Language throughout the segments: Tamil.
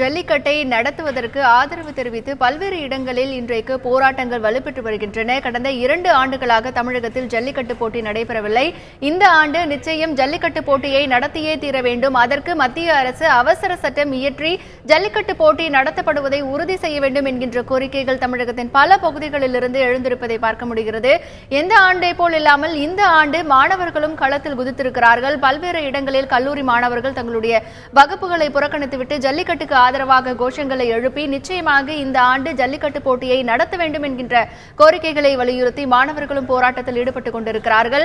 ஜல்லிக்கட்டை நடத்துவதற்கு ஆதரவு தெரிவித்து பல்வேறு இடங்களில் இன்றைக்கு போராட்டங்கள் வலுப்பெற்று வருகின்றன. கடந்த 2 ஆண்டுகளாக தமிழகத்தில் ஜல்லிக்கட்டு போட்டி நடைபெறவில்லை. இந்த ஆண்டு நிச்சயம் ஜல்லிக்கட்டு போட்டியை நடத்தியே தீர வேண்டும். அதற்கு மத்திய அரசு அவசர சட்டம் இயற்றி ஜல்லிக்கட்டு போட்டி நடத்தப்படுவதை உறுதி செய்ய வேண்டும் என்கின்ற கோரிக்கைகள் தமிழகத்தின் பல பகுதிகளிலிருந்து எழுந்திருப்பதை பார்க்க முடிகிறது. எந்த ஆண்டை போல் இல்லாமல் இந்த ஆண்டு மாணவர்களும் களத்தில் குதித்திருக்கிறார்கள். பல்வேறு இடங்களில் கல்லூரி மாணவர்கள் தங்களுடைய வகுப்புகளை புறக்கணித்துவிட்டு ஜல்லிக்கட்டுக்கு ஆதரவாக கோஷங்களை எழுப்பி நிச்சயமாக இந்த ஆண்டு ஜல்லிக்கட்டு போட்டியை நடத்த வேண்டும் என்கின்ற கோரிக்கைகளை வலியுறுத்தி மாணவர்களும் போராட்டத்தில் ஈடுபட்டுக் கொண்டிருக்கிறார்கள்.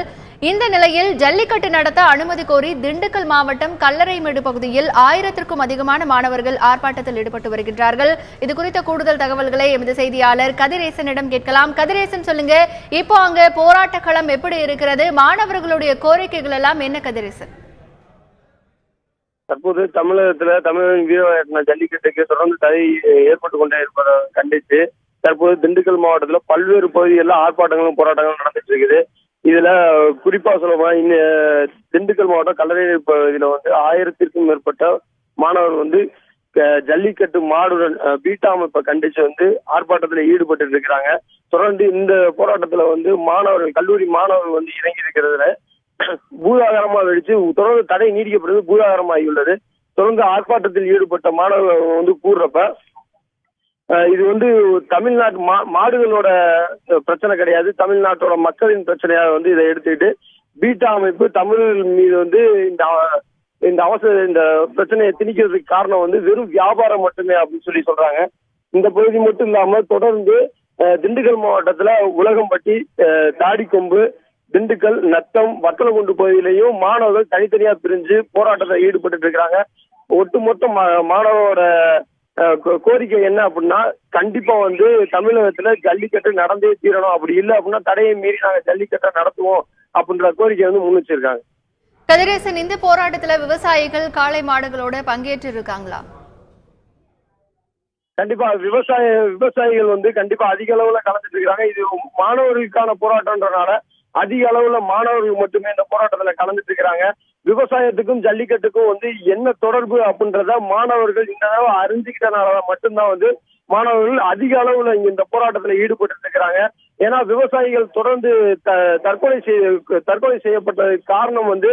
இந்த நிலையில் ஜல்லிக்கட்டு நடத்த அனுமதி கோரி திண்டுக்கல் மாவட்டம் கல்லறைமேடு பகுதியில் 1000க்கும் அதிகமான மாணவர்கள் ஆர்ப்பாட்டத்தில் ஈடுபட்டு வருகின்றார்கள். இது குறித்த கூடுதல் தகவல்களை எமது செய்தியாளர் கதிரேசனிடம் கேட்கலாம். கதிரேசன், சொல்லுங்க, இப்போ அங்க போராட்ட களம் எப்படி இருக்கிறது? மாணவர்களுடைய கோரிக்கைகள் எல்லாம் என்ன கதிரேசன்? தற்போது தமிழகத்தின் வீர ஜல்லிக்கட்டுக்கு தொடர்ந்து தடை ஏற்பட்டுக் கொண்டே இருப்பதை கண்டித்து தற்போது திண்டுக்கல் மாவட்டத்தில் பல்வேறு பகுதிகளில் ஆர்ப்பாட்டங்களும் போராட்டங்களும் நடந்துட்டு இருக்குது. இதுல குறிப்பா சொல்ல திண்டுக்கல் மாவட்டம் கல்லறை பகுதியில 1000க்கும் மேற்பட்ட மாணவர்கள் ஜல்லிக்கட்டு மாடுடன் பீட்டா அமைப்பை கண்டிச்சு ஆர்ப்பாட்டத்தில் ஈடுபட்டு இருக்கிறாங்க. தொடர்ந்து இந்த போராட்டத்துல மாணவர்கள் கல்லூரி மாணவர்கள் இறங்கி இருக்கிறதுல பூதாகரமா வெடிச்சு தொடர்ந்து தடை நீடிக்கப்படுவது பூதாகரமாகியுள்ளது. தொடர்ந்து ஆர்ப்பாட்டத்தில் ஈடுபட்ட மாணவர்கள் கூறுறப்ப இது தமிழ்நாட்டு மாடுகளோட பிரச்சனை கிடையாது, தமிழ்நாட்டோட மக்களின் பிரச்சனையாக இதை எடுத்துக்கிட்டு பீட்டா அமைப்பு தமிழர்கள் மீது இந்த பிரச்சனையை திணிக்கிறதுக்கு காரணம் வெறும் வியாபாரம் மட்டுமே அப்படின்னு சொல்றாங்க. இந்த பகுதி மட்டும் இல்லாம தொடர்ந்து திண்டுக்கல் மாவட்டத்துல உலகம்பட்டி, தாடிக்கொம்பு, திண்டுக்கல், நத்தம், வத்தலகுண்டு பகுதியிலையும் மாணவர்கள் தனித்தனியா பிரிஞ்சு போராட்டத்தில் ஈடுபட்டு இருக்கிறாங்க. ஒட்டுமொத்த மாணவரோட கோரிக்கை என்ன அப்படின்னா, கண்டிப்பா தமிழகத்துல ஜல்லிக்கட்டு நடந்தே தீரணும், அப்படி இல்லை அப்படின்னா தடையை மீறி நாங்க ஜல்லிக்கட்டை நடத்துவோம் அப்படின்ற கோரிக்கை முன் வச்சிருக்காங்க. கதிரேசன், இந்த போராட்டத்துல விவசாயிகள் காளை மாடுகளோட பங்கேற்று இருக்காங்களா? கண்டிப்பா விவசாயிகள் கண்டிப்பா அதிக அளவுல கலந்துட்டு இருக்காங்க. இது மாணவர்களுக்கான போராட்டம்ன்றனால அதிக அளவுல மாணவர்கள் மட்டுமே இந்த போராட்டத்துல கலந்துட்டு இருக்கிறாங்க. விவசாயத்துக்கும் ஜல்லிக்கட்டுக்கும் என்ன தொடர்பு அப்படின்றத மாணவர்கள் இந்த அளவு அறிஞ்சுக்கிட்டனால மட்டும்தான் மாணவர்கள் அதிக அளவுல இந்த போராட்டத்துல ஈடுபட்டு இருக்கிறாங்க. ஏன்னா விவசாயிகள் தொடர்ந்து தற்கொலை செய்யப்பட்டதுக்கு காரணம்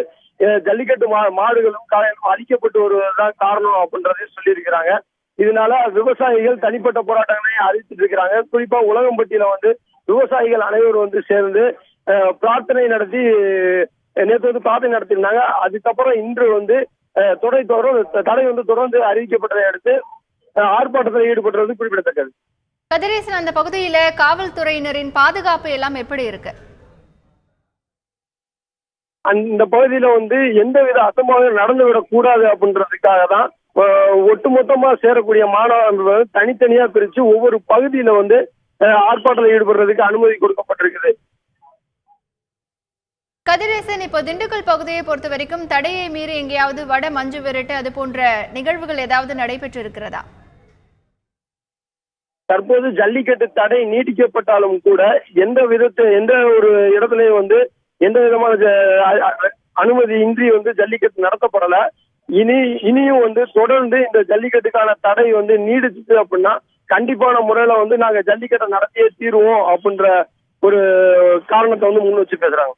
ஜல்லிக்கட்டு மாடுகளும் காளைகளும் அழிக்கப்பட்டு வருவதுதான் காரணம் அப்படின்றதையும் சொல்லியிருக்கிறாங்க. இதனால விவசாயிகள் தனிப்பட்ட போராட்டங்களை அறிவித்துட்டு இருக்கிறாங்க. குறிப்பா உலகம்பட்டியில விவசாயிகள் அனைவரும் சேர்ந்து பிரார்த்தனை நடத்தி நேற்று பிரார்த்தனை நடத்தியிருந்தாங்க. அதுக்கப்புறம் இன்று தடை தொடர்ந்து அறிவிக்கப்பட்டதை அடுத்து ஆர்ப்பாட்டத்தில் ஈடுபடுறது குறிப்பிடத்தக்கது. கதிரேசன், அந்த பகுதியில காவல்துறையினரின் பாதுகாப்பு எல்லாம் எப்படி இருக்கு? அந்த பகுதியில எந்தவித அசம்பாவிதம் நடந்துவிடக் கூடாது அப்படின்றதுக்காக தான் ஒட்டுமொத்தமா சேரக்கூடிய மாணவர்கள் தனித்தனியா பிரிச்சு ஒவ்வொரு பகுதியில ஆர்ப்பாட்டத்தில் ஈடுபடுறதுக்கு அனுமதி கொடுக்கப்பட்டிருக்குது. கதிரேசன், இப்போ திண்டுக்கல் பகுதியை பொறுத்த வரைக்கும் தடையை மீறி எங்கேயாவது வட மஞ்சு விரட்டு அது போன்ற நிகழ்வுகள் ஏதாவது நடைபெற்று இருக்கிறதா? தற்போது ஜல்லிக்கட்டு தடை நீடிக்கப்பட்டாலும் கூட எந்த ஒரு இடத்துலயும் எந்த விதமான அனுமதி இன்றி ஜல்லிக்கட்டு நடத்தப்படல. இனியும் தொடர்ந்து இந்த ஜல்லிக்கட்டுக்கான தடை நீடிச்சு அப்படின்னா கண்டிப்பான முறையில நாங்க ஜல்லிக்கட்டை நடத்தியே தீருவோம் அப்படின்ற ஒரு காரணத்தை முன் வச்சு பேசுறாங்க.